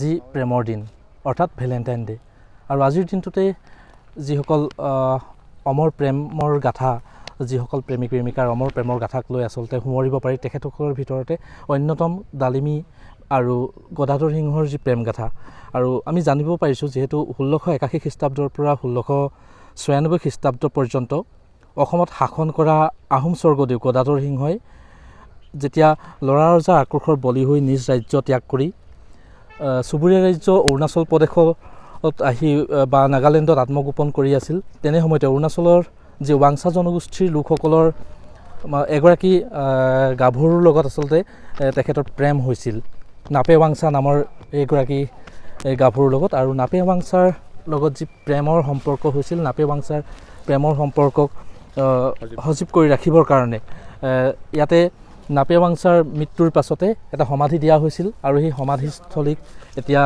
আজি প্ৰেমৰ দিন অৰ্থাৎ ভেলেণ্টাইন ডে আৰু আজিৰ দিনটোতে যিসকল অমৰ প্ৰেমৰ গাথা যিসকল প্ৰেমিক প্ৰেমিকাৰ অমৰ প্ৰেমৰ গাথাক লৈ আচলতে সোঁৱৰিব পাৰি তেখেতসকলৰ ভিতৰতে অন্যতম ডালিমী আৰু গদাধৰ সিংহৰ যি প্ৰেম গাথা আৰু আমি জানিব পাৰিছোঁ যিহেতু 1681 খ্ৰীষ্টাব্দৰ পৰা 1696 খ্ৰীষ্টাব্দ পৰ্যন্ত অসমত শাসন কৰা আহোম স্বৰ্গদেউ গদাধৰ সিংহই যেতিয়া ল'ৰা ৰজাৰ আক্ৰোশৰ বলি হৈ নিজ ৰাজ্য ত্যাগ কৰি চুবুৰীয়া ৰাজ্য অৰুণাচল প্ৰদেশত আহি বা নাগালেণ্ডত আত্মগোপন কৰি আছিল তেনে সময়তে অৰুণাচলৰ যি ৱাংচা জনগোষ্ঠীৰ লোকসকলৰ এগৰাকী গাভৰুৰ লগত আচলতে তেখেতৰ প্ৰেম হৈছিল নাপে ৱাংচা নামৰ এগৰাকী গাভৰুৰ লগত আৰু নাপে ৱাংচাৰ লগত যি প্ৰেমৰ সম্পৰ্ক হৈছিল নাপে ৱাংচাৰ প্ৰেমৰ সম্পৰ্কক সজীৱ কৰি ৰাখিবৰ কাৰণে ইয়াতে নাপে ৱাংচাৰ মৃত্যুৰ পাছতে এটা সমাধি দিয়া হৈছিল আৰু সেই সমাধিস্থলীক এতিয়া